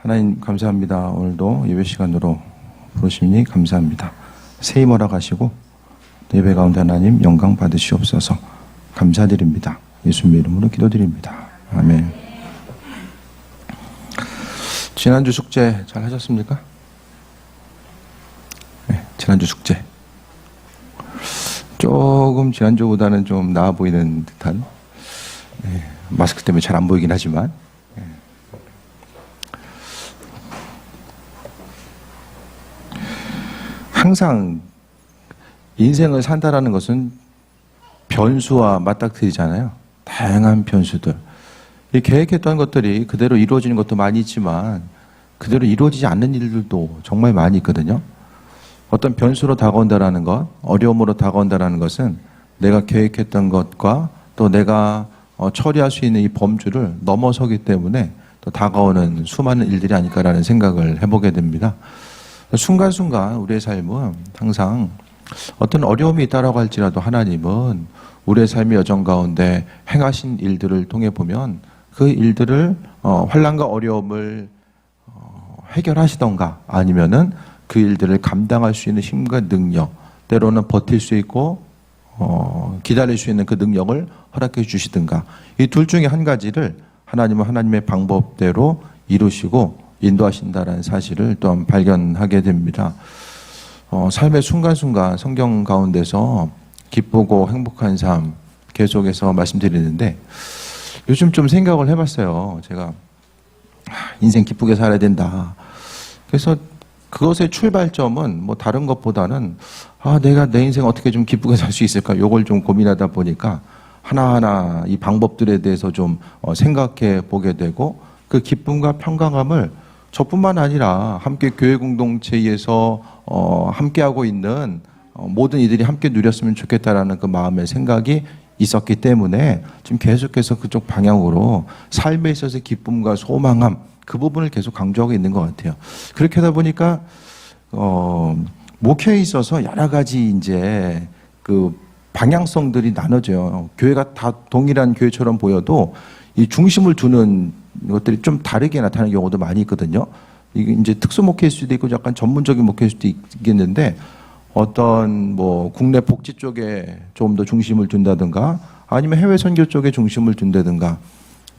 하나님 감사합니다. 오늘도 예배 시간으로 부르시니 감사합니다. 새 힘 허락하시고 예배 가운데 하나님 영광 받으시옵소서. 감사드립니다. 예수님의 이름으로 기도드립니다. 아멘. 지난주 숙제 잘 하셨습니까? 네, 지난주 숙제 조금 지난주보다는 좀 나아 보이는 듯한, 마스크 때문에 잘 안 보이긴 하지만, 항상 인생을 산다라는 것은 변수와 맞닥뜨리잖아요. 다양한 변수들. 이 계획했던 것들이 그대로 이루어지는 것도 많이 있지만 그대로 이루어지지 않는 일들도 정말 많이 있거든요. 어떤 변수로 다가온다라는 것, 어려움으로 다가온다라는 것은 내가 계획했던 것과 또 내가 처리할 수 있는 이 범주를 넘어서기 때문에 또 다가오는 수많은 일들이 아닐까라는 생각을 해보게 됩니다. 순간순간 우리의 삶은 항상 어떤 어려움이 있다라고 할지라도 하나님은 우리의 삶의 여정 가운데 행하신 일들을 통해 보면 그 일들을 환난과 어려움을 해결하시던가 아니면은 그 일들을 감당할 수 있는 힘과 능력, 때로는 버틸 수 있고 기다릴 수 있는 그 능력을 허락해 주시든가, 이 둘 중에 한 가지를 하나님은 하나님의 방법대로 이루시고 인도하신다라는 사실을 또한 발견하게 됩니다. 삶의 순간순간 성경 가운데서 기쁘고 행복한 삶 계속해서 말씀드리는데, 요즘 좀 생각을 해봤어요. 제가 인생 기쁘게 살아야 된다. 그래서 그것의 출발점은 뭐 다른 것보다는 내가 내 인생 어떻게 좀 기쁘게 살 수 있을까, 요걸 좀 고민하다 보니까 하나하나 이 방법들에 대해서 좀 생각해 보게 되고, 그 기쁨과 평강함을 저뿐만 아니라 함께 교회 공동체에서 함께하고 있는 모든 이들이 함께 누렸으면 좋겠다라는 그 마음의 생각이 있었기 때문에 지금 계속해서 그쪽 방향으로 삶에 있어서 기쁨과 소망함, 그 부분을 계속 강조하고 있는 것 같아요. 그렇게 하다 보니까 목회에 있어서 여러 가지 이제 그 방향성들이 나눠져요. 교회가 다 동일한 교회처럼 보여도 이 중심을 두는 것들이 좀 다르게 나타나는 경우도 많이 있거든요. 이게 이제 특수 목회일 수도 있고 약간 전문적인 목회일 수도 있겠는데, 어떤 뭐 국내 복지 쪽에 좀 더 중심을 둔다든가, 아니면 해외 선교 쪽에 중심을 둔다든가,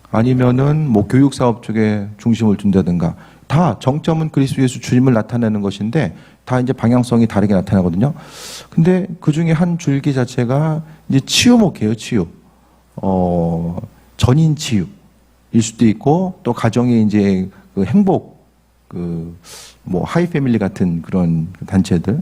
아니면은 뭐 교육 사업 쪽에 중심을 둔다든가, 다 정점은 그리스도 예수 주님을 나타내는 것인데 다 이제 방향성이 다르게 나타나거든요. 근데 그 중에 한 줄기 자체가 이제 치유 목회예요. 치유. 전인 치유일 수도 있고, 또 가정의 이제 그 행복, 뭐 하이 패밀리 같은 그런 단체들,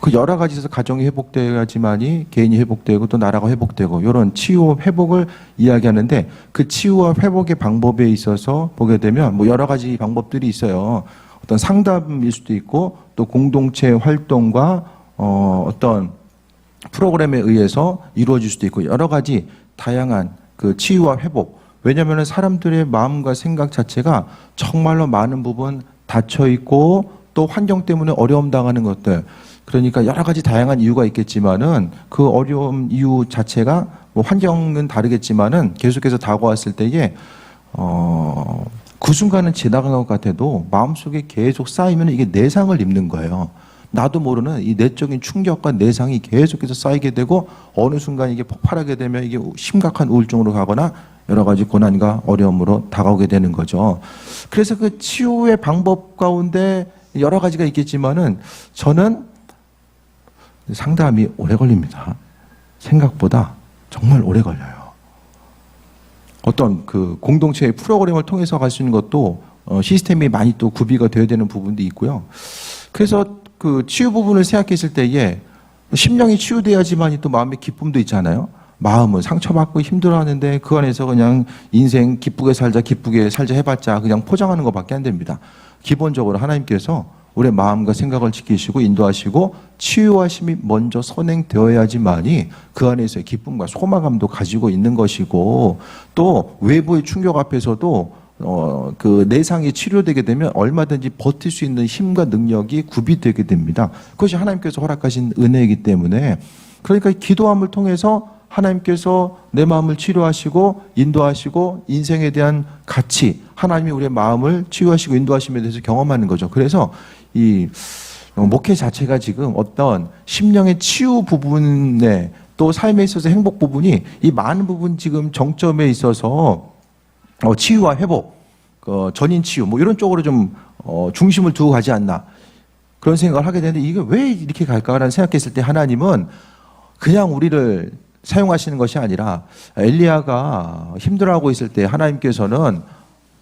그 여러 가지에서 가정이 회복돼야지만이 개인이 회복되고 또 나라가 회복되고, 이런 치유 회복을 이야기하는데, 그 치유와 회복의 방법에 있어서 보게 되면 뭐 여러 가지 방법들이 있어요. 어떤 상담일 수도 있고, 또 공동체 활동과 어떤 프로그램에 의해서 이루어질 수도 있고, 여러 가지 다양한 그 치유와 회복. 왜냐하면 사람들의 마음과 생각 자체가 정말로 많은 부분 닫혀 있고, 또 환경 때문에 어려움 당하는 것들, 그러니까 여러 가지 다양한 이유가 있겠지만은 그 어려움 이유 자체가 뭐 환경은 다르겠지만은 계속해서 다가왔을 때에 그 순간은 지나간 것 같아도 마음속에 계속 쌓이면 이게 내상을 입는 거예요. 나도 모르는 이 내적인 충격과 내상이 계속해서 쌓이게 되고, 어느 순간 이게 폭발하게 되면 이게 심각한 우울증으로 가거나 여러 가지 고난과 어려움으로 다가오게 되는 거죠. 그래서 그 치유의 방법 가운데 여러 가지가 있겠지만은 저는 상담이 오래 걸립니다. 생각보다 정말 오래 걸려요. 어떤 그 공동체의 프로그램을 통해서 갈 수 있는 것도 시스템이 많이 또 구비가 되어야 되는 부분도 있고요. 그래서 그 치유 부분을 생각했을 때에 심령이 치유돼야지만이 또 마음의 기쁨도 있잖아요. 마음은 상처받고 힘들어하는데 그 안에서 그냥 인생 기쁘게 살자 해봤자 그냥 포장하는 것밖에 안 됩니다. 기본적으로 하나님께서 우리의 마음과 생각을 지키시고 인도하시고 치유하심이 먼저 선행되어야지만이 그 안에서의 기쁨과 소망감도 가지고 있는 것이고, 또 외부의 충격 앞에서도 그 내상이 치료되게 되면 얼마든지 버틸 수 있는 힘과 능력이 구비되게 됩니다. 그것이 하나님께서 허락하신 은혜이기 때문에, 그러니까 기도함을 통해서 하나님께서 내 마음을 치료하시고 인도하시고 인생에 대한 가치, 하나님이 우리의 마음을 치유하시고 인도하심에 대해서 경험하는 거죠. 그래서 이 목회 자체가 지금 어떤 심령의 치유 부분에 또 삶에 있어서 행복 부분이 이 많은 부분 지금 정점에 있어서 치유와 회복, 전인 치유 뭐 이런 쪽으로 좀 중심을 두고 가지 않나 그런 생각을 하게 되는데 이게 왜 이렇게 갈까라는 생각했을 때 하나님은 그냥 우리를 사용하시는 것이 아니라 엘리야가 힘들어하고 있을 때 하나님께서는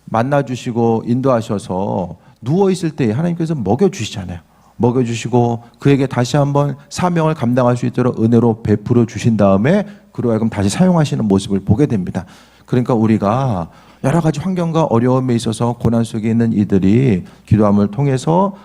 만나주시고 인도하셔서 누워있을 때 하나님께서 먹여주시잖아요. 먹여주시고 그에게 다시 한번 사명을 감당할 수 있도록 은혜로 베풀어 주신 다음에 그로 하여금 다시 사용하시는 모습을 보게 됩니다. 그러니까 우리가 여러 가지 환경과 어려움에 있어서 고난 속에 있는 이들이 기도함을 통해서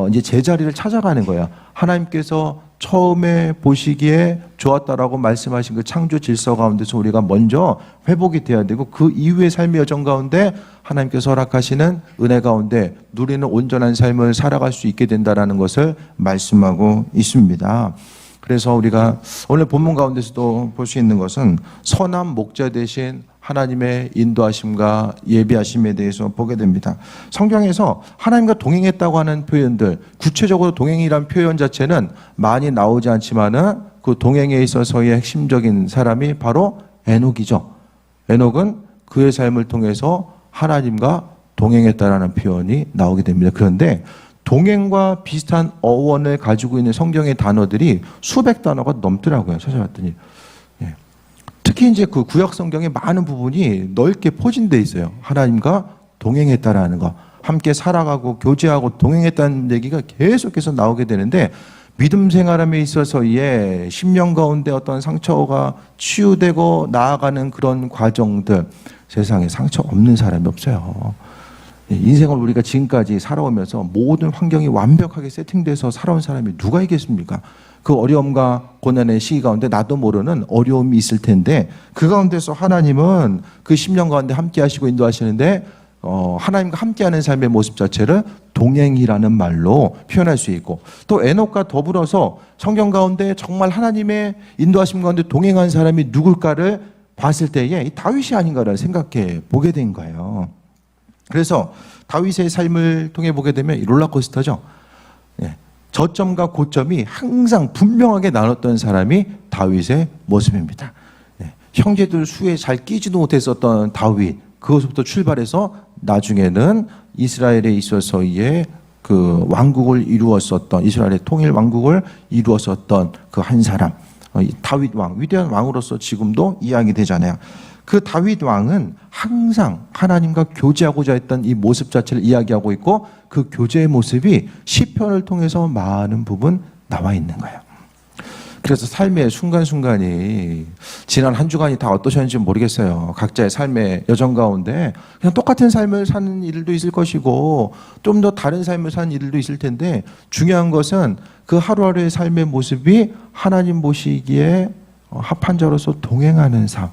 이제 제자리를 찾아가는 거예요. 하나님께서 처음에 보시기에 좋았다라고 말씀하신 그 창조 질서 가운데서 우리가 먼저 회복이 돼야 되고 그 이후의 삶의 여정 가운데 하나님께서 허락하시는 은혜 가운데 누리는 온전한 삶을 살아갈 수 있게 된다라는 것을 말씀하고 있습니다. 그래서 우리가 오늘 본문 가운데서도 볼 수 있는 것은 선한 목자 대신 하나님의 인도하심과 예비하심에 대해서 보게 됩니다. 성경에서 하나님과 동행했다고 하는 표현들, 구체적으로 동행이란 표현 자체는 많이 나오지 않지만은 그 동행에 있어서의 핵심적인 사람이 바로 에녹이죠. 에녹은 그의 삶을 통해서 하나님과 동행했다라는 표현이 나오게 됩니다. 그런데 동행과 비슷한 어원을 가지고 있는 성경의 단어들이 수백 단어가 넘더라고요. 찾아봤더니. 특히 이제 그 구약 성경의 많은 부분이 넓게 포진되어 있어요. 하나님과 동행했다라는 거. 함께 살아가고 교제하고 동행했다는 얘기가 계속해서 나오게 되는데 믿음 생활함에 있어서의 심령 가운데 어떤 상처가 치유되고 나아가는 그런 과정들 세상에 상처 없는 사람이 없어요. 인생을 우리가 지금까지 살아오면서 모든 환경이 완벽하게 세팅돼서 살아온 사람이 누가 있겠습니까? 그 어려움과 고난의 시기 가운데 나도 모르는 어려움이 있을 텐데 그 가운데서 하나님은 그 심령 가운데 함께 하시고 인도하시는데 하나님과 함께하는 삶의 모습 자체를 동행이라는 말로 표현할 수 있고 또 에녹과 더불어서 성경 가운데 정말 하나님의 인도하심 가운데 동행한 사람이 누굴까를 봤을 때에 이 다윗이 아닌가를 생각해 보게 된 거예요. 그래서 다윗의 삶을 통해 보게 되면 롤러코스터죠. 저점과 고점이 항상 분명하게 나눴던 사람이 다윗의 모습입니다. 형제들 수에 잘 끼지도 못했었던 다윗, 그것부터 출발해서 나중에는 이스라엘에 있어서의 그 왕국을 이루었었던 이스라엘의 통일 왕국을 이루었었던 그 한 사람, 다윗 왕, 위대한 왕으로서 지금도 이야기 되잖아요. 그 다윗 왕은 항상 하나님과 교제하고자 했던 이 모습 자체를 이야기하고 있고 그 교제의 모습이 시편을 통해서 많은 부분 나와 있는 거예요. 그래서 삶의 순간순간이 지난 한 주간이 다 어떠셨는지 모르겠어요. 각자의 삶의 여정 가운데 그냥 똑같은 삶을 사는 일도 있을 것이고 좀 더 다른 삶을 사는 일도 있을 텐데 중요한 것은 그 하루하루의 삶의 모습이 하나님 보시기에 합한 자로서 동행하는 삶.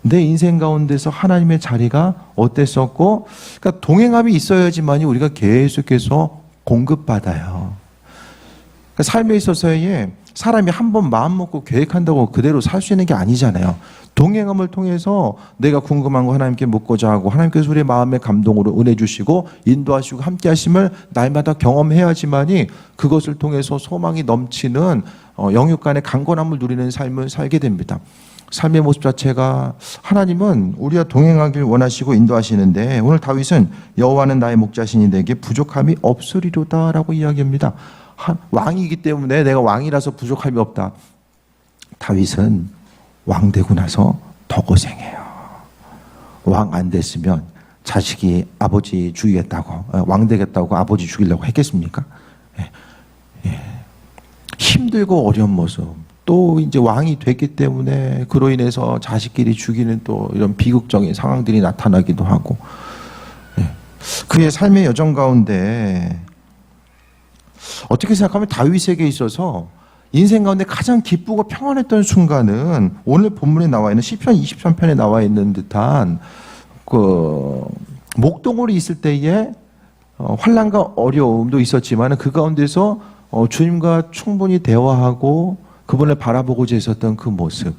내 인생 가운데서 하나님의 자리가 어땠었고, 그러니까 동행함이 있어야지만이 우리가 계속해서 공급받아요. 그러니까 삶에 있어서의 사람이 한 번 마음 먹고 계획한다고 그대로 살 수 있는 게 아니잖아요. 동행함을 통해서 내가 궁금한 거 하나님께 묻고자 하고 하나님께서 우리의 마음의 감동으로 은혜 주시고 인도하시고 함께 하심을 날마다 경험해야지만이 그것을 통해서 소망이 넘치는 영육 간의 강건함을 누리는 삶을 살게 됩니다. 삶의 모습 자체가 하나님은 우리와 동행하길 원하시고 인도하시는데 오늘 다윗은 여호와는 나의 목자시니 내게 부족함이 없으리로다라고 이야기합니다. 왕이기 때문에 내가 왕이라서 부족함이 없다. 다윗은 왕 되고 나서 더 고생해요. 왕 안 됐으면 자식이 아버지 죽이겠다고 왕 되겠다고 아버지 죽이려고 했겠습니까? 힘들고 어려운 모습 또 이제 왕이 됐기 때문에 그로 인해서 자식끼리 죽이는 또 이런 비극적인 상황들이 나타나기도 하고 그의 삶의 여정 가운데 어떻게 생각하면 다윗에게 있어서 인생 가운데 가장 기쁘고 평안했던 순간은 오늘 본문에 나와 있는 시편 23편에 나와 있는 듯한 그 목동으로 있을 때에 환난과 어려움도 있었지만 그 가운데서 주님과 충분히 대화하고 그분을 바라보고자 했었던 그 모습.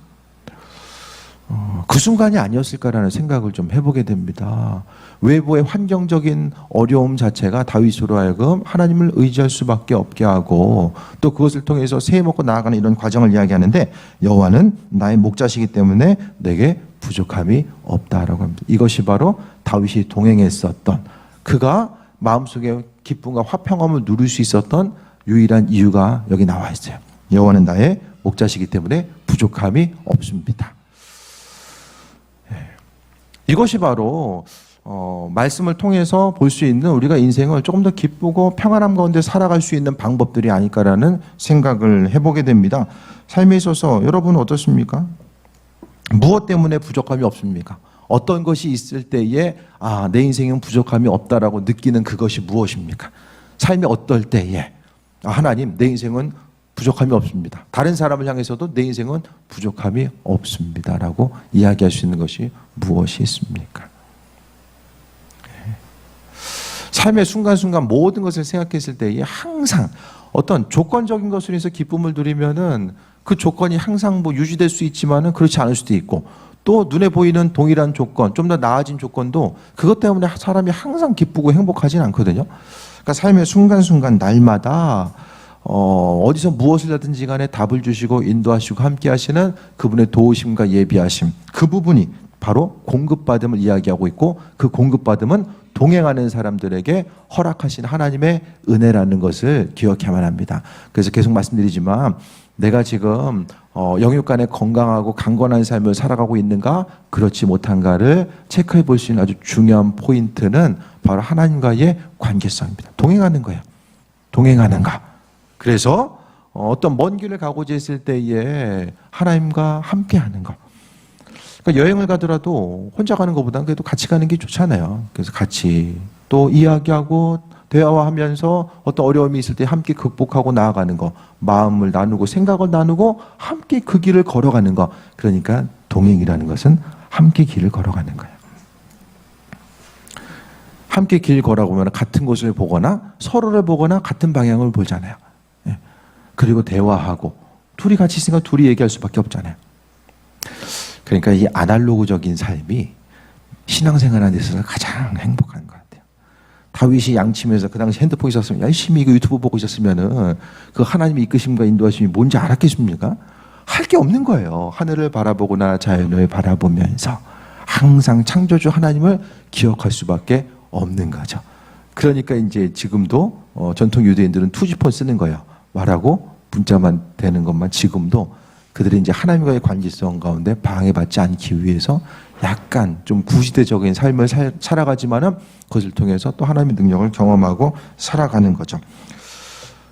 그 순간이 아니었을까라는 생각을 좀 해보게 됩니다. 외부의 환경적인 어려움 자체가 다윗으로 하여금 하나님을 의지할 수밖에 없게 하고 또 그것을 통해서 새 먹고 나아가는 이런 과정을 이야기하는데 여호와는 나의 목자시기 때문에 내게 부족함이 없다라고 합니다. 이것이 바로 다윗이 동행했었던 그가 마음속에 기쁨과 화평함을 누릴 수 있었던 유일한 이유가 여기 나와 있어요. 여호와는 나의 목자시기 때문에 부족함이 없습니다. 이것이 바로 말씀을 통해서 볼 수 있는 우리가 인생을 조금 더 기쁘고 평안함 가운데 살아갈 수 있는 방법들이 아닐까라는 생각을 해보게 됩니다. 삶에 있어서 여러분은 어떻습니까? 무엇 때문에 부족함이 없습니까? 어떤 것이 있을 때에 내 인생은 부족함이 없다라고 느끼는 그것이 무엇입니까? 삶이 어떨 때에 하나님 내 인생은 부족함이 없습니다. 다른 사람을 향해서도 내 인생은 부족함이 없습니다라고 이야기할 수 있는 것이 무엇이 있습니까? 삶의 순간순간 모든 것을 생각했을 때에 항상 어떤 조건적인 것으로 해서 기쁨을 누리면은 그 조건이 항상 유지될 수 있지만은 그렇지 않을 수도 있고 또 눈에 보이는 동일한 조건, 좀 더 나아진 조건도 그것 때문에 사람이 항상 기쁘고 행복하진 않거든요. 그러니까 삶의 순간순간 날마다 어디서 무엇을 하든지 간에 답을 주시고 인도하시고 함께 하시는 그분의 도우심과 예비하심, 그 부분이 바로 공급받음을 이야기하고 있고 그 공급받음은 동행하는 사람들에게 허락하신 하나님의 은혜라는 것을 기억해야만 합니다. 그래서 계속 말씀드리지만 내가 지금 영육간에 건강하고 강건한 삶을 살아가고 있는가 그렇지 못한가를 체크해 볼 수 있는 아주 중요한 포인트는 바로 하나님과의 관계성입니다. 동행하는 거예요. 동행하는가. 그래서 어떤 먼 길을 가고자 했을 때에 하나님과 함께 하는 것. 그러니까 여행을 가더라도 혼자 가는 것보다는 그래도 같이 가는 게 좋잖아요. 그래서 같이 또 이야기하고 대화하면서 어떤 어려움이 있을 때 함께 극복하고 나아가는 것. 마음을 나누고 생각을 나누고 함께 그 길을 걸어가는 것. 그러니까 동행이라는 것은 함께 길을 걸어가는 거예요. 함께 길 걸어보면 같은 곳을 보거나 서로를 보거나 같은 방향을 보잖아요. 그리고 대화하고 둘이 같이 있으니까 둘이 얘기할 수밖에 없잖아요. 그러니까 이 아날로그적인 삶이 신앙생활하는 데 있어서 가장 행복한 것 같아요. 다윗이 양치면서 그 당시 핸드폰이 있었으면 열심히 이거 유튜브 보고 있었으면은 그 하나님의 이끄심과 인도하심이 뭔지 알았겠습니까? 할 게 없는 거예요. 하늘을 바라보거나 자연을 바라보면서 항상 창조주 하나님을 기억할 수밖에 없는 거죠. 그러니까 이제 지금도 전통 유대인들은 투지폰 쓰는 거예요. 말하고 문자만 되는 것만 지금도 그들이 이제 하나님과의 관계성 가운데 방해받지 않기 위해서 약간 좀 구시대적인 삶을 살아가지만은 그것을 통해서 또 하나님의 능력을 경험하고 살아가는 거죠.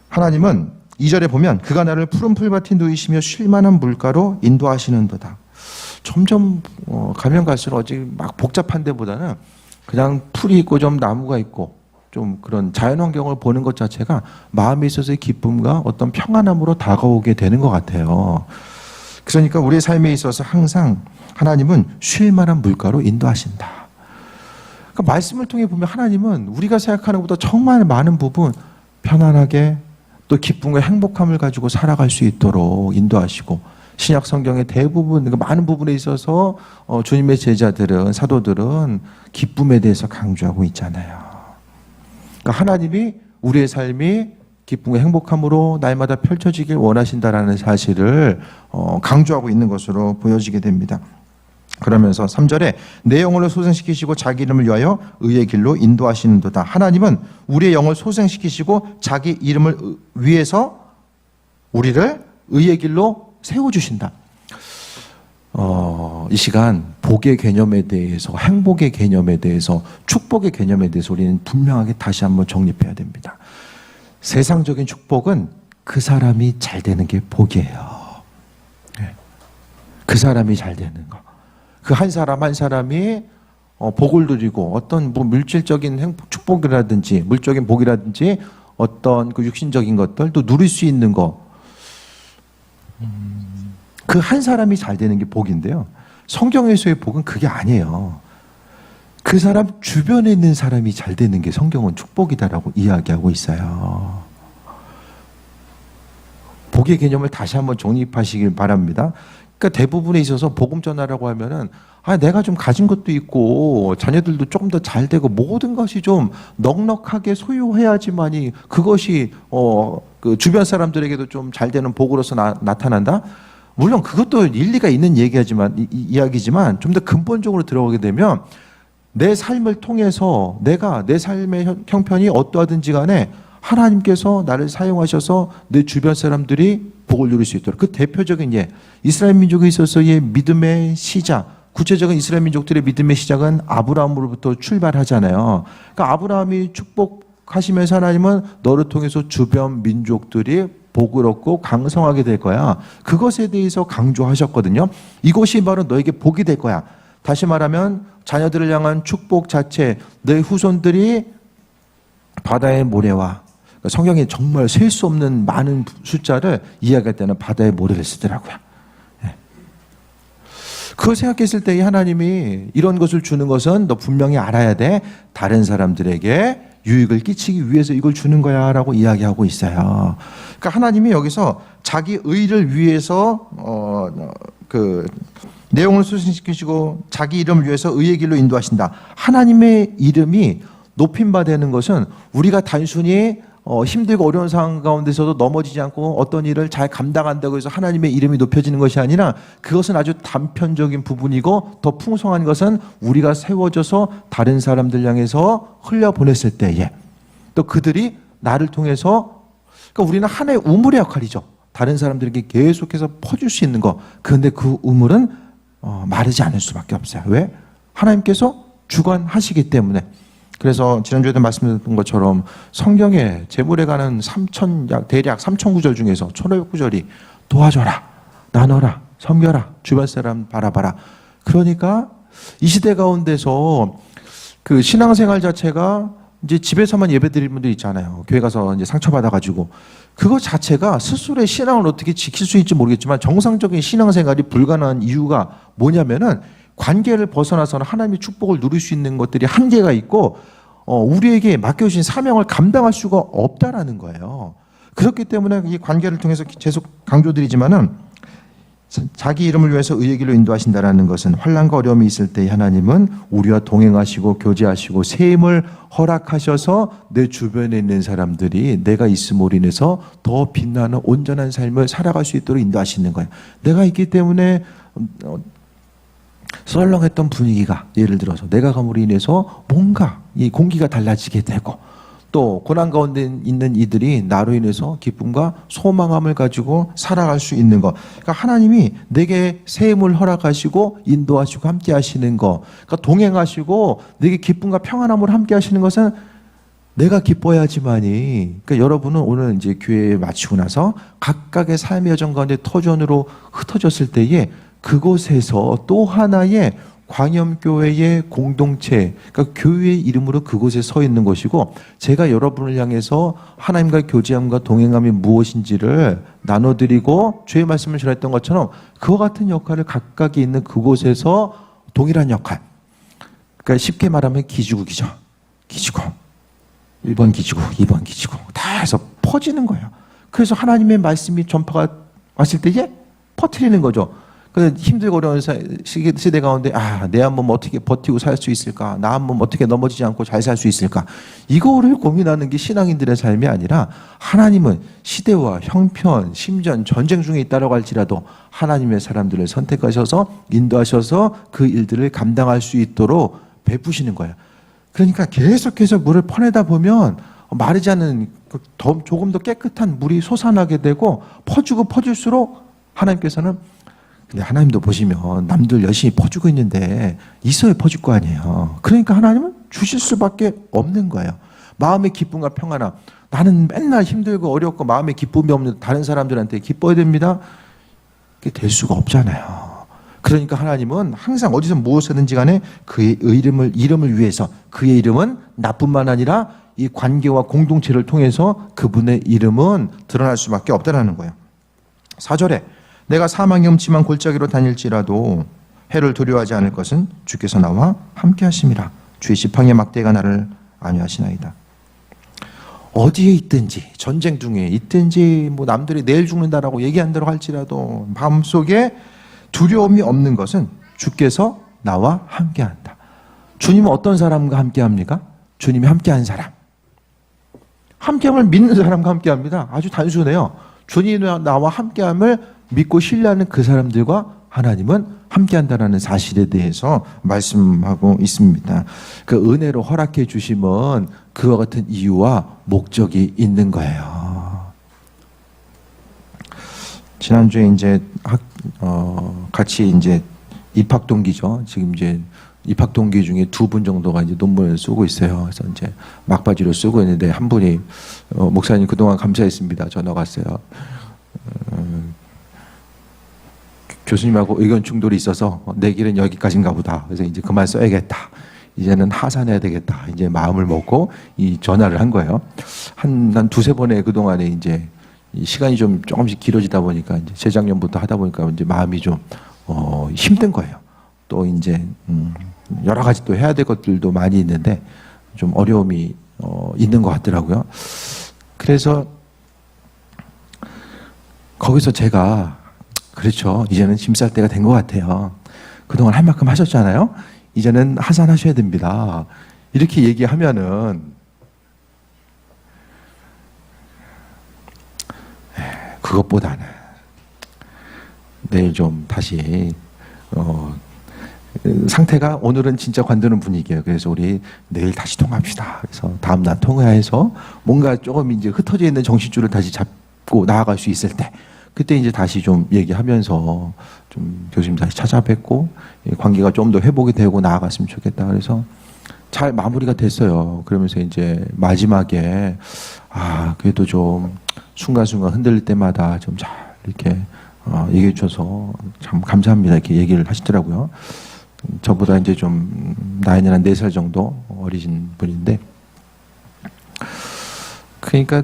하나님은 2절에 보면 그가 나를 푸른 풀밭에 누이시며 쉴만한 물가로 인도하시는도다. 점점 가면 갈수록 어제 막 복잡한 데보다는 그냥 풀이 있고 좀 나무가 있고 좀 그런 자연환경을 보는 것 자체가 마음에 있어서의 기쁨과 어떤 평안함으로 다가오게 되는 것 같아요. 그러니까 우리의 삶에 있어서 항상 하나님은 쉴 만한 물가로 인도하신다. 그러니까 말씀을 통해 보면 하나님은 우리가 생각하는 것보다 정말 많은 부분 편안하게 또 기쁨과 행복함을 가지고 살아갈 수 있도록 인도하시고 신약 성경의 대부분, 그러니까 많은 부분에 있어서 주님의 제자들은 사도들은 기쁨에 대해서 강조하고 있잖아요. 그러니까 하나님이 우리의 삶이 기쁨과 행복함으로 날마다 펼쳐지길 원하신다라는 사실을 강조하고 있는 것으로 보여지게 됩니다. 그러면서 3절에 내 영혼을 소생시키시고 자기 이름을 위하여 의의 길로 인도하시는도다. 하나님은 우리의 영을 소생시키시고 자기 이름을 위해서 우리를 의의 길로 세워주신다. 이 시간 복의 개념에 대해서, 행복의 개념에 대해서, 축복의 개념에 대해서 우리는 분명하게 다시 한번 정립해야 됩니다. 세상적인 축복은 그 사람이 잘 되는 게 복이에요. 그 사람이 잘 되는 거. 그 한 사람 한 사람이 복을 누리고 어떤 물질적인 축복이라든지 물적인 복이라든지 어떤 그 육신적인 것들 또 누릴 수 있는 거. 그 한 사람이 잘 되는 게 복인데요. 성경에서의 복은 그게 아니에요. 그 사람 주변에 있는 사람이 잘 되는 게 성경은 축복이다라고 이야기하고 있어요. 복의 개념을 다시 한번 정립하시길 바랍니다. 그러니까 대부분에 있어서 복음 전하라고 하면은 내가 좀 가진 것도 있고 자녀들도 조금 더 잘 되고 모든 것이 좀 넉넉하게 소유해야지만이 그것이 그 주변 사람들에게도 좀 잘 되는 복으로서 나타난다. 물론 그것도 일리가 있는 이야기지만 좀 더 근본적으로 들어가게 되면 내 삶을 통해서 내가 내 삶의 형편이 어떠하든지 간에 하나님께서 나를 사용하셔서 내 주변 사람들이 복을 누릴 수 있도록 그 대표적인 이스라엘 민족에 있어서의 믿음의 시작, 구체적인 이스라엘 민족들의 믿음의 시작은 아브라함으로부터 출발하잖아요. 그러니까 아브라함이 축복하시면서 하나님은 너를 통해서 주변 민족들이 복을 얻고 강성하게 될 거야. 그것에 대해서 강조하셨거든요. 이것이 바로 너에게 복이 될 거야. 다시 말하면 자녀들을 향한 축복 자체, 내 후손들이 바다의 모래와 성경에 정말 셀 수 없는 많은 숫자를 이야기할 때는 바다의 모래를 쓰더라고요. 그걸 생각했을 때 하나님이 이런 것을 주는 것은 너 분명히 알아야 돼. 다른 사람들에게 유익을 끼치기 위해서 이걸 주는 거야 라고 이야기하고 있어요. 그러니까 하나님이 여기서 자기 의를 위해서 그 내용을 수신시키시고 자기 이름을 위해서 의의 길로 인도하신다. 하나님의 이름이 높임받는 것은 우리가 단순히 힘들고 어려운 상황 가운데서도 넘어지지 않고 어떤 일을 잘 감당한다고 해서 하나님의 이름이 높여지는 것이 아니라 그것은 아주 단편적인 부분이고 더 풍성한 것은 우리가 세워져서 다른 사람들 향해서 흘려보냈을 때에 또 그들이 나를 통해서 그러니까 우리는 하나의 우물의 역할이죠. 다른 사람들에게 계속해서 퍼줄 수 있는 거. 그런데 그 우물은 마르지 않을 수밖에 없어요. 왜? 하나님께서 주관하시기 때문에. 그래서 지난주에도 말씀드렸던 것처럼 성경에 제물에 관한 대략 3,000구절 중에서 1,500구절이 도와줘라, 나눠라, 섬겨라, 주변 사람 바라봐라. 그러니까 이 시대 가운데서 그 신앙생활 자체가 이제 집에서만 예배드리는 분들 있잖아요. 교회 가서 이제 상처받아가지고 그거 자체가 스스로의 신앙을 어떻게 지킬 수 있을지 모르겠지만 정상적인 신앙생활이 불가능한 이유가 뭐냐면은 관계를 벗어나서는 하나님의 축복을 누릴 수 있는 것들이 한계가 있고 우리에게 맡겨주신 사명을 감당할 수가 없다라는 거예요. 그렇기 때문에 이 관계를 통해서 계속 강조드리지만은 자기 이름을 위해서 의의 길로 인도하신다라는 것은 환난과 어려움이 있을 때 하나님은 우리와 동행하시고 교제하시고 새 힘을 허락하셔서 내 주변에 있는 사람들이 내가 있음으로 인해서 더 빛나는 온전한 삶을 살아갈 수 있도록 인도하시는 거예요. 내가 있기 때문에 썰렁했던 분위기가 예를 들어서 내가 감으로 인해서 뭔가 이 공기가 달라지게 되고 또 고난 가운데 있는 이들이 나로 인해서 기쁨과 소망함을 가지고 살아갈 수 있는 것. 그러니까 하나님이 내게 새 힘을 허락하시고 인도하시고 함께 하시는 것. 그러니까 동행하시고 내게 기쁨과 평안함을 함께 하시는 것은 내가 기뻐야지만이. 그러니까 여러분은 오늘 이제 교회 마치고 나서 각각의 삶의 여정 가운데 터전으로 흩어졌을 때에 그곳에서 또 하나의 광염교회의 공동체, 그러니까 교회의 이름으로 그곳에 서 있는 것이고 제가 여러분을 향해서 하나님과 교제함과 동행함이 무엇인지를 나눠드리고 주의 말씀을 전했던 것처럼 그와 같은 역할을 각각이 있는 그곳에서 동일한 역할. 그러니까 쉽게 말하면 기지국이죠. 기지국. 1번 기지국, 2번 기지국 다 해서 퍼지는 거예요. 그래서 하나님의 말씀이 전파가 왔을 때에 퍼뜨리는 거죠. 힘들고 어려운 시대 가운데 내 한 몸 어떻게 버티고 살 수 있을까? 나 한 몸 어떻게 넘어지지 않고 잘 살 수 있을까? 이거를 고민하는 게 신앙인들의 삶이 아니라 하나님은 시대와 형편, 심지어 전쟁 중에 있다라고 할지라도 하나님의 사람들을 선택하셔서 인도하셔서 그 일들을 감당할 수 있도록 베푸시는 거예요. 그러니까 계속해서 물을 퍼내다 보면 마르지 않은 조금 더 깨끗한 물이 솟아나게 되고 퍼주고 퍼질수록 하나님께서는 근데 하나님도 보시면 남들 열심히 퍼주고 있는데 있어야 퍼줄 거 아니에요. 그러니까 하나님은 주실 수밖에 없는 거예요. 마음의 기쁨과 평안함. 나는 맨날 힘들고 어렵고 마음에 기쁨이 없는 다른 사람들한테 기뻐야 됩니다. 그게 될 수가 없잖아요. 그러니까 하나님은 항상 어디서 무엇이든지 간에 그의 이름을 위해서 그의 이름은 나뿐만 아니라 이 관계와 공동체를 통해서 그분의 이름은 드러날 수밖에 없다는 거예요. 4절에 내가 사망의 음침한 골짜기로 다닐지라도 해를 두려워하지 않을 것은 주께서 나와 함께 하심이라. 주의 지팡이의 막대가 나를 안위하시나이다. 어디에 있든지 전쟁 중에 있든지 뭐 남들이 내일 죽는다라고 얘기한다고 할지라도 마음속에 두려움이 없는 것은 주께서 나와 함께한다. 주님은 어떤 사람과 함께합니까? 주님이 함께한 사람. 함께함을 믿는 사람과 함께합니다. 아주 단순해요. 주님이 나와 함께함을 믿고 신뢰하는 그 사람들과 하나님은 함께한다는 사실에 대해서 말씀하고 있습니다. 그 은혜로 허락해 주심은 그와 같은 이유와 목적이 있는 거예요. 지난주에 이제 같이 이제 입학 동기죠. 지금 이제 입학 동기 중에 2분 정도가 이제 논문을 쓰고 있어요. 그래서 이제 막바지로 쓰고 있는데 한 분이 목사님 그동안 감사했습니다. 전화가 왔어요. 교수님하고 의견 충돌이 있어서 내 길은 여기까지인가 보다. 그래서 이제 그만 써야겠다. 이제는 하산해야 되겠다. 이제 마음을 먹고 이 전화를 한 거예요. 한 두세 번에 그동안에 이제 시간이 좀 조금씩 길어지다 보니까 이제 재작년부터 하다 보니까 이제 마음이 좀 힘든 거예요. 또 이제 여러 가지 또 해야 될 것들도 많이 있는데 좀 어려움이 있는 것 같더라고요. 그래서 거기서 제가 그렇죠. 이제는 짐 쌀 때가 된 것 같아요. 그동안 할 만큼 하셨잖아요. 이제는 하산하셔야 됩니다. 이렇게 얘기하면은 그것보다는 내일 좀 다시 상태가 오늘은 진짜 관두는 분위기예요. 그래서 우리 내일 다시 통화합시다. 그래서 다음날 통화해서 뭔가 조금 이제 흩어져 있는 정신줄을 다시 잡고 나아갈 수 있을 때 그때 이제 다시 좀 얘기하면서 좀 교수님 다시 찾아뵙고 관계가 좀 더 회복이 되고 나아갔으면 좋겠다. 그래서 잘 마무리가 됐어요. 그러면서 이제 마지막에 그래도 좀 순간순간 흔들릴 때마다 좀 잘 이렇게 얘기해 주셔서 참 감사합니다. 이렇게 얘기를 하시더라고요. 저보다 이제 좀 나이는 한 4살 정도 어리신 분인데 그러니까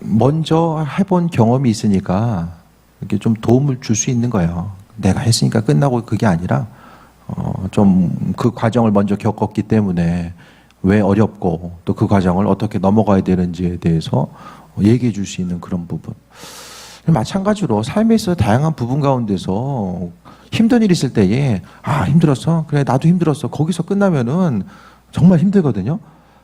먼저 해본 경험이 있으니까 이렇게 좀 도움을 줄 수 있는 거예요. 내가 했으니까 끝나고 그게 아니라 좀 그 과정을 먼저 겪었기 때문에 왜 어렵고 또 그 과정을 어떻게 넘어가야 되는지에 대해서 얘기해 줄 수 있는 그런 부분. 마찬가지로 삶에 있어 다양한 부분 가운데서 힘든 일 있을 때에 힘들었어? 그래 나도 힘들었어. 거기서 끝나면은 정말 힘들거든요.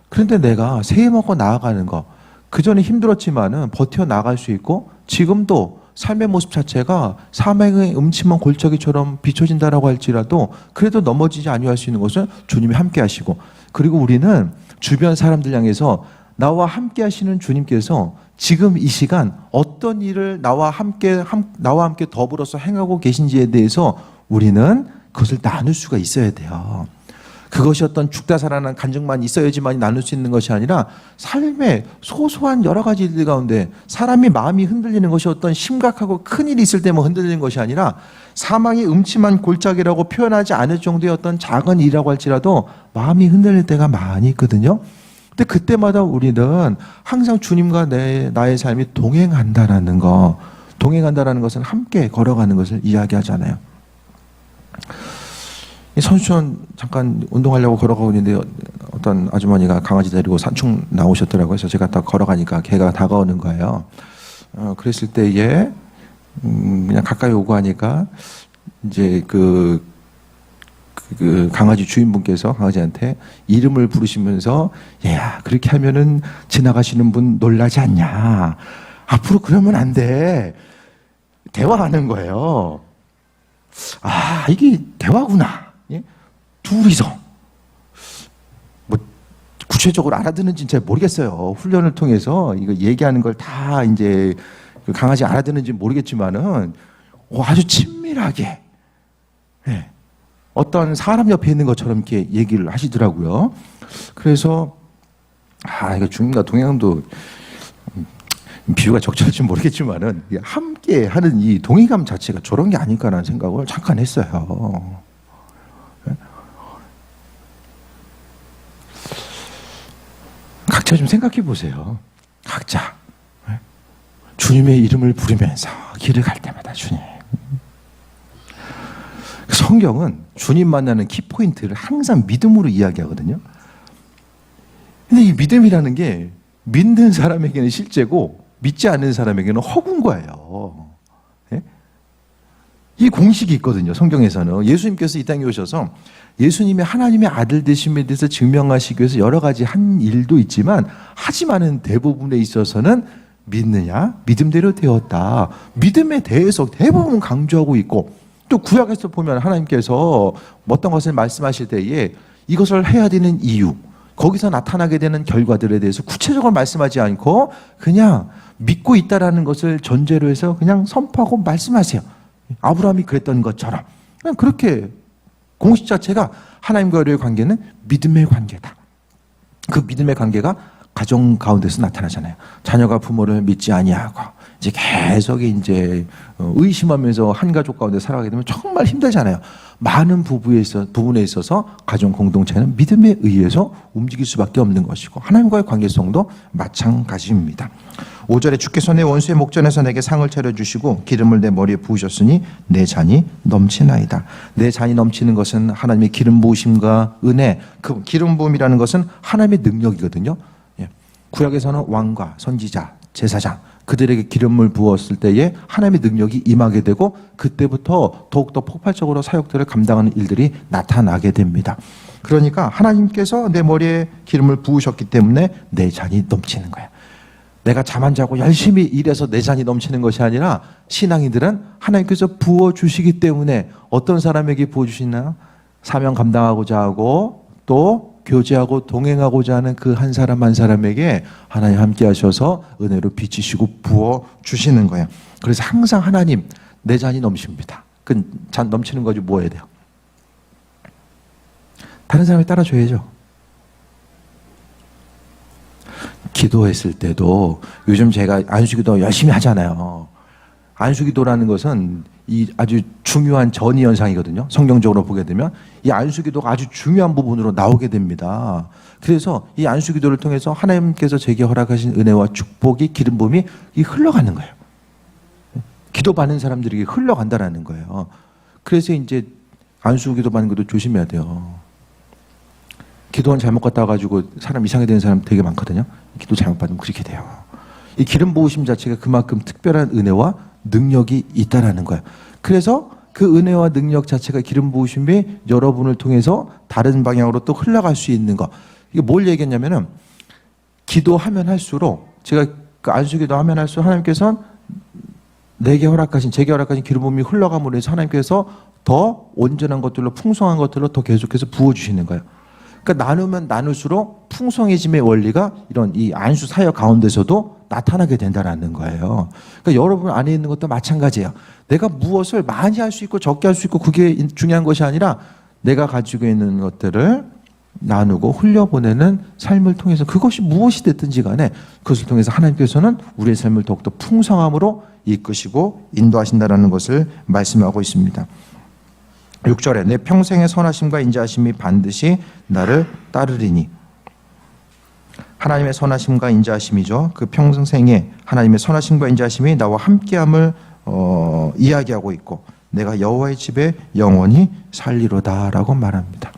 그런데 내가 새해 먹고 나아가는 거 그전에 힘들었지만은 버텨 나갈 수 있고 지금도 삶의 모습 자체가 사망의 음침한 골짜기처럼 비춰진다라고 할지라도 그래도 넘어지지 아니할 수 있는 것은 주님이 함께 하시고 그리고 우리는 주변 사람들 향해서 나와 함께 하시는 주님께서 지금 이 시간 어떤 일을 나와 함께 더불어서 행하고 계신지에 대해서 우리는 그것을 나눌 수가 있어야 돼요. 그것이 어떤 죽다 살아난 간증만 있어야지만 나눌 수 있는 것이 아니라 삶의 소소한 여러 가지 일들 가운데 사람이 마음이 흔들리는 것이 어떤 심각하고 큰 일이 있을 때만 흔들리는 것이 아니라 사망의 음침한 골짜기라고 표현하지 않을 정도의 어떤 작은 일이라고 할지라도 마음이 흔들릴 때가 많이 있거든요. 근데 그때마다 우리는 항상 주님과 나의 삶이 동행한다라는 것은 함께 걸어가는 것을 이야기하잖아요. 선수촌 잠깐 운동하려고 걸어가고 있는데 어떤 아주머니가 강아지 데리고 산책 나오셨더라고요. 그래서 제가 딱 걸어가니까 개가 다가오는 거예요. 그랬을 때에 그냥 가까이 오고 하니까 이제 그 강아지 주인분께서 강아지한테 이름을 부르시면서 얘야 그렇게 하면은 지나가시는 분 놀라지 않냐. 앞으로 그러면 안 돼. 대화하는 거예요. 이게 대화구나. 예? 둘이서 뭐 구체적으로 알아듣는지는 잘 모르겠어요. 훈련을 통해서 이거 얘기하는 걸 다 이제 그 강아지 알아듣는지 모르겠지만은 아주 친밀하게 어떤 사람 옆에 있는 것처럼 이렇게 얘기를 하시더라고요. 그래서 이거 주님과 동행도 비유가 적절할지 모르겠지만은 함께 하는 이 동의감 자체가 저런 게 아닐까라는 생각을 잠깐 했어요. 각자 좀 생각해 보세요. 각자 주님의 이름을 부르면서 길을 갈 때마다 주님. 성경은 주님 만나는 키포인트를 항상 믿음으로 이야기하거든요. 근데 이 믿음이라는 게 믿는 사람에게는 실제고 믿지 않는 사람에게는 허구인 거예요. 예? 이 공식이 있거든요. 성경에서는 예수님께서 이 땅에 오셔서 예수님이 하나님의 아들 되심에 대해서 증명하시기 위해서 여러 가지 한 일도 있지만 하지만은 대부분에 있어서는 믿느냐? 믿음대로 되었다. 믿음에 대해서 대부분 강조하고 있고 또 구약에서 보면 하나님께서 어떤 것을 말씀하실 때에 이것을 해야 되는 이유, 거기서 나타나게 되는 결과들에 대해서 구체적으로 말씀하지 않고 그냥 믿고 있다라는 것을 전제로 해서 그냥 선포하고 말씀하세요. 아브라함이 그랬던 것처럼 그냥 그렇게 공식 자체가 하나님과의 관계는 믿음의 관계다. 그 믿음의 관계가 가정 가운데서 나타나잖아요. 자녀가 부모를 믿지 아니하고 이제 계속 이제 의심하면서 한 가족 가운데 살아가게 되면 정말 힘들잖아요. 많은 부분에 있어서 가정 공동체는 믿음에 의해서 움직일 수밖에 없는 것이고 하나님과의 관계성도 마찬가지입니다. 5절에 주께서 내 원수의 목전에서 내게 상을 차려주시고 기름을 내 머리에 부으셨으니 내 잔이 넘치나이다. 내 잔이 넘치는 것은 하나님의 기름 부으심과 은혜, 그 기름 부음이라는 것은 하나님의 능력이거든요. 구약에서는 왕과 선지자, 제사장 그들에게 기름을 부었을 때에 하나님의 능력이 임하게 되고 그때부터 더욱더 폭발적으로 사역들을 감당하는 일들이 나타나게 됩니다. 그러니까 하나님께서 내 머리에 기름을 부으셨기 때문에 내 잔이 넘치는 거야. 내가 잠 안 자고 열심히 일해서 내 잔이 넘치는 것이 아니라 신앙인들은 하나님께서 부어주시기 때문에 어떤 사람에게 부어주시나 사명 감당하고자 하고 또 교제하고 동행하고자 하는 그 한 사람 한 사람에게 하나님 함께 하셔서 은혜로 비치시고 부어주시는 거예요. 그래서 항상 하나님 내 잔이 넘칩니다. 그 잔 넘치는 거지 뭐 해야 돼요? 다른 사람이 따라줘야죠. 기도했을 때도 요즘 제가 안수기도 열심히 하잖아요. 안수기도라는 것은 이 아주 중요한 전이 현상이거든요. 성경적으로 보게 되면 이 안수기도가 아주 중요한 부분으로 나오게 됩니다. 그래서 이 안수기도를 통해서 하나님께서 제게 허락하신 은혜와 축복이 기름 부음이 흘러가는 거예요. 기도받는 사람들에게 흘러간다라는 거예요. 그래서 이제 안수기도 받는 것도 조심해야 돼요. 기도원 잘못 갔다 와가지고 사람 이상하게 되는 사람 되게 많거든요. 기도 잘못 받으면 그렇게 돼요. 이 기름 부으심 자체가 그만큼 특별한 은혜와 능력이 있다라는 거예요. 그래서 그 은혜와 능력 자체가 기름 부으심이 여러분을 통해서 다른 방향으로 또 흘러갈 수 있는 거. 이게 뭘 얘기했냐면은 기도하면 할수록 제가 그 안수기도 하면 할수록 하나님께서 제게 허락하신 기름 부음이 흘러감으로 해서 하나님께서 더 온전한 것들로 풍성한 것들로 더 계속해서 부어주시는 거예요. 그러니까 나누면 나눌수록 풍성해짐의 원리가 이런 이 안수 사역 가운데서도 나타나게 된다는 거예요. 그러니까 여러분 안에 있는 것도 마찬가지예요. 내가 무엇을 많이 할 수 있고 적게 할 수 있고 그게 중요한 것이 아니라 내가 가지고 있는 것들을 나누고 흘려보내는 삶을 통해서 그것이 무엇이 됐든지 간에 그것을 통해서 하나님께서는 우리의 삶을 더욱더 풍성함으로 이끄시고 인도하신다는 것을 말씀하고 있습니다. 6절에 내 평생의 선하심과 인자하심이 반드시 나를 따르리니 하나님의 선하심과 인자하심이죠. 그 평생에 하나님의 선하심과 인자하심이 나와 함께함을 이야기하고 있고 내가 여호와의 집에 영원히 살리로다라고 말합니다.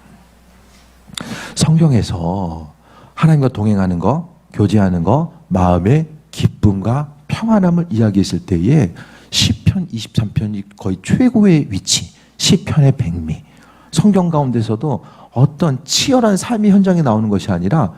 성경에서 하나님과 동행하는 거, 교제하는 거, 마음의 기쁨과 평안함을 이야기했을 때에 시편 23편이 거의 최고의 위치, 시편의 백미. 성경 가운데서도 어떤 치열한 삶의 현장에 나오는 것이 아니라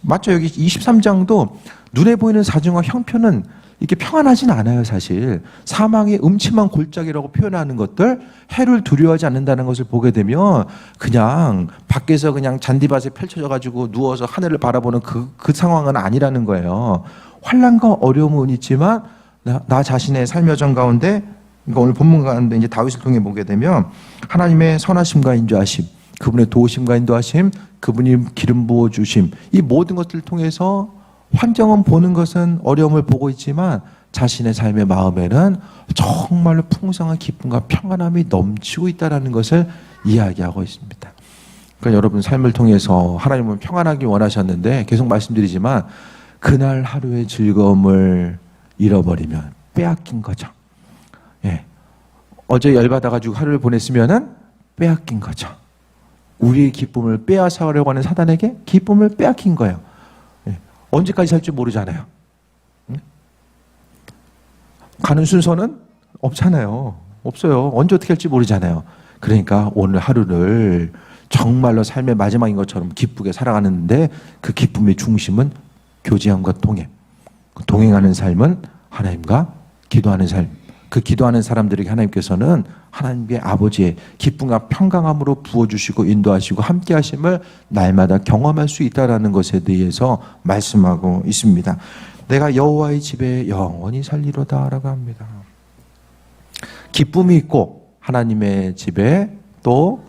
맞죠? 여기 23장도 눈에 보이는 사정과 형편은 이렇게 평안하진 않아요, 사실. 사망의 음침한 골짜기라고 표현하는 것들, 해를 두려워하지 않는다는 것을 보게 되면 그냥 밖에서 그냥 잔디밭에 펼쳐져가지고 누워서 하늘을 바라보는 그 상황은 아니라는 거예요. 환난과 어려움은 있지만 나 자신의 삶의 여정 가운데 그러니까 오늘 본문 가운데 이제 다윗을 통해 보게 되면 하나님의 선하심과 인도하심, 그분의 도우심과 인도하심, 그분이 기름 부어 주심, 이 모든 것들을 통해서 환경은 보는 것은 어려움을 보고 있지만 자신의 삶의 마음에는 정말로 풍성한 기쁨과 평안함이 넘치고 있다는 것을 이야기하고 있습니다. 그러니까 여러분 삶을 통해서 하나님은 평안하기 원하셨는데 계속 말씀드리지만 그날 하루의 즐거움을 잃어버리면 빼앗긴 거죠. 예. 어제 열받아가지고 하루를 보냈으면은 빼앗긴 거죠. 우리의 기쁨을 빼앗아가려고 하는 사단에게 기쁨을 빼앗긴 거예요. 예. 언제까지 살지 모르잖아요. 가는 순서는 없잖아요. 없어요. 언제 어떻게 할지 모르잖아요. 그러니까 오늘 하루를 정말로 삶의 마지막인 것처럼 기쁘게 살아가는데 그 기쁨의 중심은 교제함과 동행. 동행하는 삶은 하나님과 기도하는 삶. 그 기도하는 사람들에게 하나님께서는 하나님의 아버지의 기쁨과 평강함으로 부어주시고 인도하시고 함께 하심을 날마다 경험할 수 있다는 것에 대해서 말씀하고 있습니다. 내가 여호와의 집에 영원히 살리로다 라고 합니다. 기쁨이 있고 하나님의 집에 또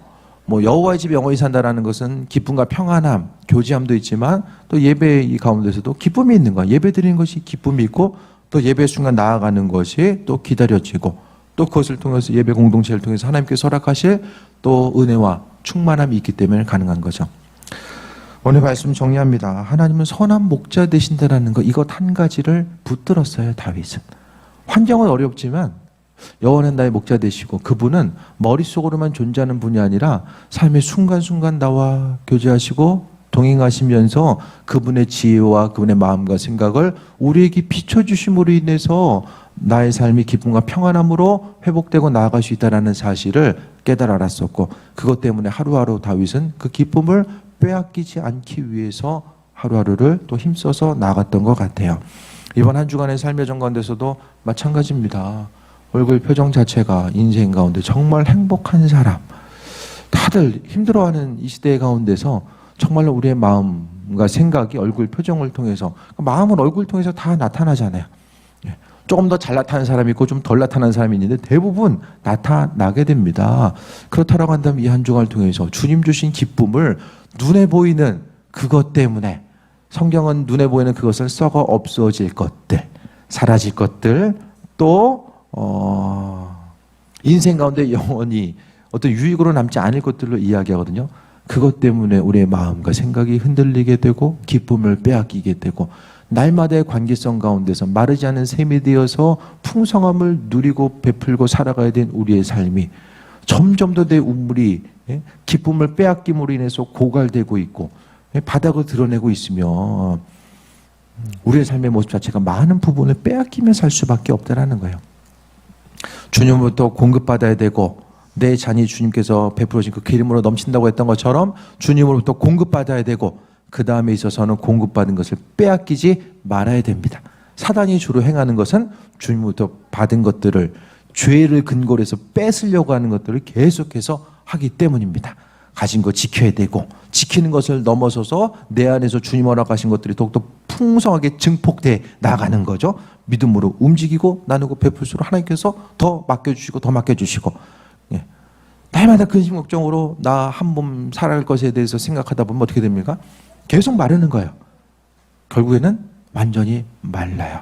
여호와의 집에 영원히 산다라는 것은 기쁨과 평안함, 교제함도 있지만 또 예배 이 가운데서도 기쁨이 있는 거야. 예배 드리는 것이 기쁨이 있고 또 예배 순간 나아가는 것이 또 기다려지고 또 그것을 통해서 예배 공동체를 통해서 하나님께서 허락하실 또 은혜와 충만함이 있기 때문에 가능한 거죠. 오늘 말씀 정리합니다. 하나님은 선한 목자 되신다라는 것, 이것 한 가지를 붙들었어요, 다윗은. 환경은 어렵지만 여호와는 나의 목자 되시고 그분은 머릿속으로만 존재하는 분이 아니라 삶의 순간순간 나와 교제하시고 동행하시면서 그분의 지혜와 그분의 마음과 생각을 우리에게 비춰주심으로 인해서 나의 삶이 기쁨과 평안함으로 회복되고 나아갈 수 있다는 사실을 깨달아 알았었고 그것 때문에 하루하루 다윗은 그 기쁨을 빼앗기지 않기 위해서 하루하루를 또 힘써서 나아갔던 것 같아요. 이번 한 주간의 삶의 정가운데서도 마찬가지입니다. 얼굴 표정 자체가 인생 가운데 정말 행복한 사람, 다들 힘들어하는 이 시대 가운데서 정말로 우리의 마음과 생각이 얼굴 표정을 통해서, 마음은 얼굴 통해서 다 나타나잖아요. 조금 더 잘 나타나는 사람이 있고 좀 덜 나타나는 사람이 있는데 대부분 나타나게 됩니다. 그렇다라고 한다면 이 한 주간을 통해서 주님 주신 기쁨을 눈에 보이는 그것 때문에, 성경은 눈에 보이는 그것을 썩어 없어질 것들, 사라질 것들, 또 인생 가운데 영원히 어떤 유익으로 남지 않을 것들로 이야기하거든요. 그것 때문에 우리의 마음과 생각이 흔들리게 되고 기쁨을 빼앗기게 되고 날마다의 관계성 가운데서 마르지 않은 샘이 되어서 풍성함을 누리고 베풀고 살아가야 된 우리의 삶이 점점 더 내 운물이 기쁨을 빼앗김으로 인해서 고갈되고 있고 바닥을 드러내고 있으며 우리의 삶의 모습 자체가 많은 부분을 빼앗기며 살 수밖에 없다는 거예요. 주님부터 공급받아야 되고 내 잔이 주님께서 베풀어진 그 기름으로 넘친다고 했던 것처럼 주님으로부터 공급받아야 되고 그 다음에 있어서는 공급받은 것을 빼앗기지 말아야 됩니다. 사단이 주로 행하는 것은 주님부터 받은 것들을 죄를 근거로 해서 뺏으려고 하는 것들을 계속해서 하기 때문입니다. 가진 거 지켜야 되고 지키는 것을 넘어서서 내 안에서 주님 허락하신 것들이 더욱더 풍성하게 증폭돼 나가는 거죠. 믿음으로 움직이고 나누고 베풀수록 하나님께서 더 맡겨주시고 더 맡겨주시고 날마다 근심 걱정으로 나 한 몸 살아갈 것에 대해서 생각하다 보면 어떻게 됩니까? 계속 마르는 거예요. 결국에는 완전히 말라요.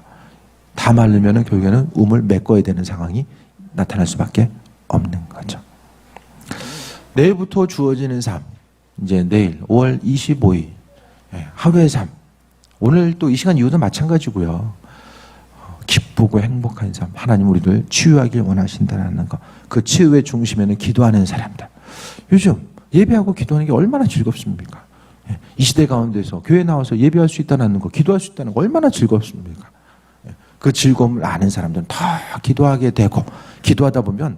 다 마르면 결국에는 움을 메꿔야 되는 상황이 나타날 수밖에 없는 거죠. 내일부터 주어지는 삶, 이제 내일 5월 25일 하루의 삶, 오늘 또 이 시간 이후도 마찬가지고요. 기쁘고 행복한 삶, 하나님 우리를 치유하길 원하신다는 것, 그 치유의 중심에는 기도하는 사람들. 요즘 예배하고 기도하는 게 얼마나 즐겁습니까? 이 시대 가운데서 교회 나와서 예배할 수 있다는 거, 기도할 수 있다는 거 얼마나 즐겁습니까? 그 즐거움을 아는 사람들은 다 기도하게 되고, 기도하다 보면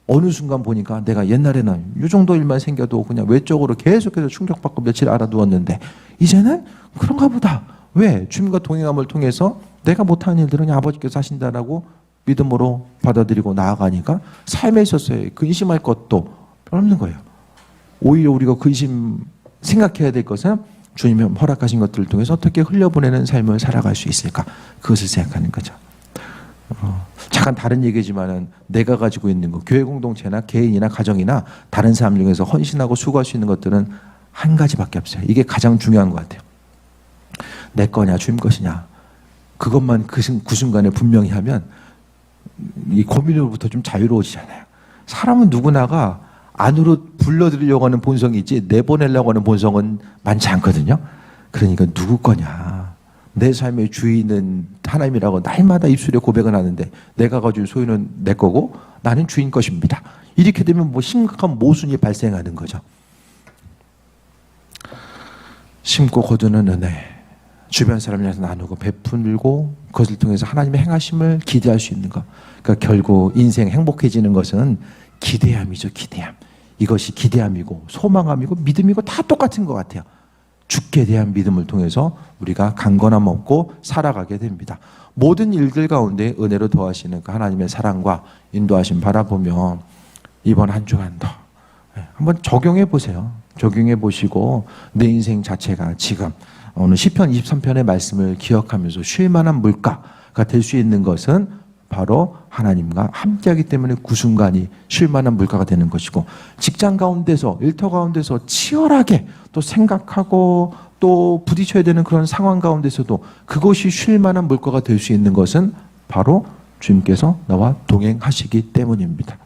어느 순간 보니까 내가 옛날에는 이 정도 일만 생겨도 그냥 외적으로 계속해서 충격받고 며칠 알아두었는데 이제는 그런가 보다. 왜? 주님과 동행함을 통해서 내가 못하는 일들은 그냥 아버지께서 하신다라고 믿음으로 받아들이고 나아가니까 삶에 있어서의 근심할 것도 없는 거예요. 오히려 우리가 생각해야 될 것은 주님이 허락하신 것들을 통해서 어떻게 흘려보내는 삶을 살아갈 수 있을까? 그것을 생각하는 거죠. 잠깐 다른 얘기지만은 내가 가지고 있는 것, 교회 공동체나 개인이나 가정이나 다른 사람 중에서 헌신하고 수고할 수 있는 것들은 한 가지밖에 없어요. 이게 가장 중요한 것 같아요. 내 거냐 주님 것이냐, 그것만 그 순간에 분명히 하면 이 고민으로부터 좀 자유로워지잖아요. 사람은 누구나가 안으로 불러들이려고 하는 본성이 있지 내보내려고 하는 본성은 많지 않거든요. 그러니까 누구 거냐, 내 삶의 주인은 하나님이라고 날마다 입술에 고백은 하는데 내가 가진 소유는 내 거고 나는 주인 것입니다. 이렇게 되면 심각한 모순이 발생하는 거죠. 심고 거두는 은혜, 주변 사람을 위해서 나누고 베풀고 그것을 통해서 하나님의 행하심을 기대할 수 있는 것. 그러니까 결국 인생 행복해지는 것은 기대함이죠. 기대함. 이것이 기대함이고 소망함이고 믿음이고 다 똑같은 것 같아요. 죽게 대한 믿음을 통해서 우리가 강건함 없고 살아가게 됩니다. 모든 일들 가운데 은혜로 도와주시는 그 하나님의 사랑과 인도하심 바라보며 이번 한 주간도 한번 적용해 보세요. 적용해 보시고 내 인생 자체가 지금 오늘 시편 23편의 말씀을 기억하면서 쉴 만한 물가가 될 수 있는 것은 바로 하나님과 함께하기 때문에 그 순간이 쉴 만한 물가가 되는 것이고, 직장 가운데서 일터 가운데서 치열하게 또 생각하고 또 부딪혀야 되는 그런 상황 가운데서도 그것이 쉴 만한 물가가 될 수 있는 것은 바로 주님께서 나와 동행하시기 때문입니다.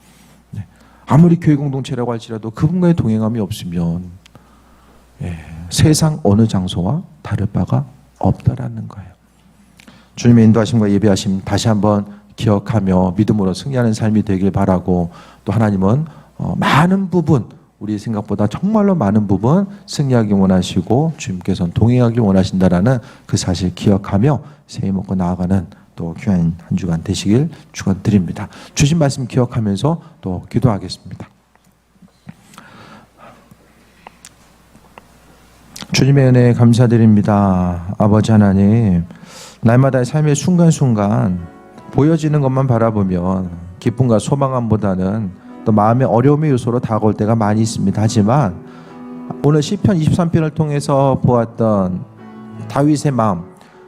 아무리 교회 공동체라고 할지라도 그분과의 동행함이 없으면 세상 어느 장소와 다를 바가 없다라는 거예요. 주님의 인도하심과 예배하심 다시 한번 기억하며 믿음으로 승리하는 삶이 되길 바라고, 또 하나님은 많은 부분, 우리 생각보다 정말로 많은 부분 승리하기 원하시고 주님께서는 동행하기 원하신다라는 그 사실 기억하며 새해 먹고 나아가는 또 귀한 한 주간 되시길 축원드립니다. 주신 말씀 기억하면서 또 기도하겠습니다. 주님의 은혜에 감사드립니다. 아버지 하나님, 날마다의 삶의 순간순간 보여지는 것만 바라보면 기쁨과 소망함보다는 또 마음의 어려움의 요소로 다가올 때가 많이 있습니다. 하지만 오늘 시편 23편을 통해서 보았던 다윗의 마음,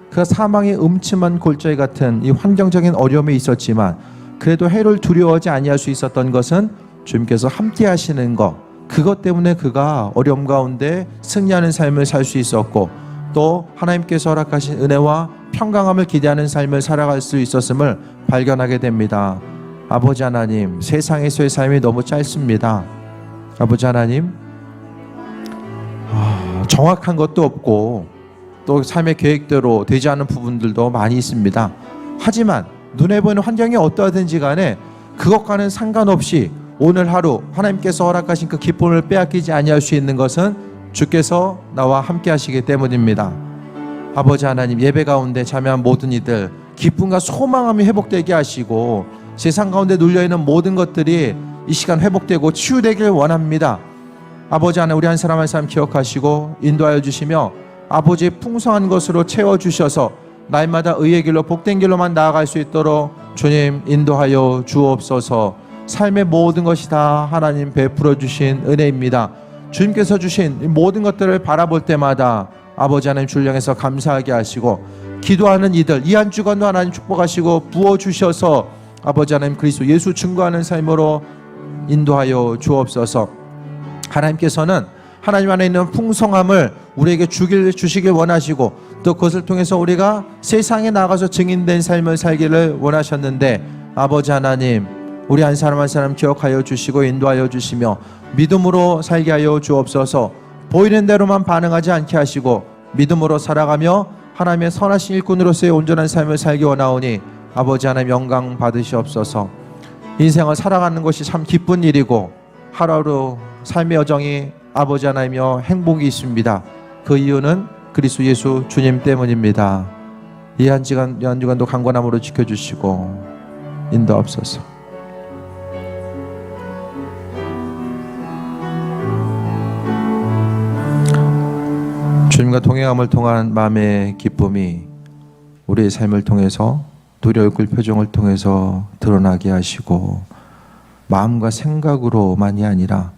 그 사망의 음침한 골짜기 같은 이 환경적인 어려움이 있었지만 그래도 해를 두려워하지 아니할 수 있었던 것은 주님께서 함께 하시는 것, 그것 때문에 그가 어려움 가운데 승리하는 삶을 살 수 있었고, 또 하나님께서 허락하신 은혜와 평강함을 기대하는 삶을 살아갈 수 있었음을 발견하게 됩니다. 아버지 하나님, 세상에서의 삶이 너무 짧습니다. 아버지 하나님, 정확한 것도 없고 또 삶의 계획대로 되지 않은 부분들도 많이 있습니다. 하지만 눈에 보이는 환경이 어떠하든지 간에 그것과는 상관없이 오늘 하루 하나님께서 허락하신 그 기쁨을 빼앗기지 아니할 수 있는 것은 주께서 나와 함께 하시기 때문입니다. 아버지 하나님, 예배 가운데 참여한 모든 이들 기쁨과 소망함이 회복되게 하시고 세상 가운데 눌려있는 모든 것들이 이 시간 회복되고 치유되길 원합니다. 아버지 하나님, 우리 한 사람 한 사람 기억하시고 인도하여 주시며 아버지의 풍성한 것으로 채워주셔서 날마다 의의 길로 복된 길로만 나아갈 수 있도록 주님 인도하여 주옵소서. 삶의 모든 것이 다 하나님 베풀어 주신 은혜입니다. 주님께서 주신 모든 것들을 바라볼 때마다 아버지 하나님 주를 향해서 감사하게 하시고, 기도하는 이들 이 한 주간도 하나님 축복하시고 부어주셔서 아버지 하나님 그리스도 예수 증거하는 삶으로 인도하여 주옵소서. 하나님께서는 하나님 안에 있는 풍성함을 우리에게 주시길 원하시고, 또 그것을 통해서 우리가 세상에 나가서 증인된 삶을 살기를 원하셨는데, 아버지 하나님 우리 한 사람 한 사람 기억하여 주시고 인도하여 주시며 믿음으로 살게 하여 주옵소서. 보이는 대로만 반응하지 않게 하시고 믿음으로 살아가며 하나님의 선하신 일꾼으로서의 온전한 삶을 살기 원하오니 아버지 하나님 영광 받으시옵소서. 인생을 살아가는 것이 참 기쁜 일이고 하루하루 삶의 여정이 아버지 하나님이여 행복이 있습니다. 그 이유는 그리스도 예수 주님 때문입니다. 이 한 주간도 강건함으로 지켜주시고 인도하옵소서. 주님과 동행함을 통한 마음의 기쁨이 우리의 삶을 통해서 우리 얼굴 표정을 통해서 드러나게 하시고, 마음과 생각으로만이 아니라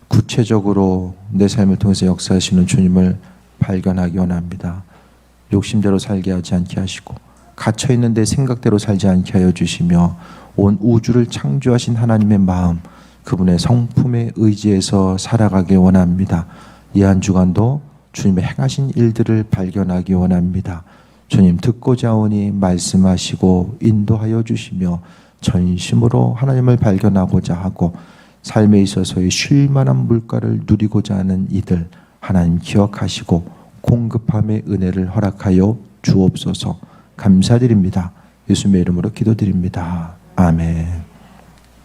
구체적으로 내 삶을 통해서 역사하시는 주님을 발견하기 원합니다. 욕심대로 살게 하지 않게 하시고 갇혀있는 내 생각대로 살지 않게 하여 주시며, 온 우주를 창조하신 하나님의 마음, 그분의 성품에 의지해서 살아가기 원합니다. 이 한 주간도 주님의 행하신 일들을 발견하기 원합니다. 주님 듣고자 오니 말씀하시고 인도하여 주시며 전심으로 하나님을 발견하고자 하고 삶에 있어서의 쉴만한 물가를 누리고자 하는 이들 하나님 기억하시고 공급함의 은혜를 허락하여 주옵소서. 감사드립니다. 예수님의 이름으로 기도드립니다. 아멘.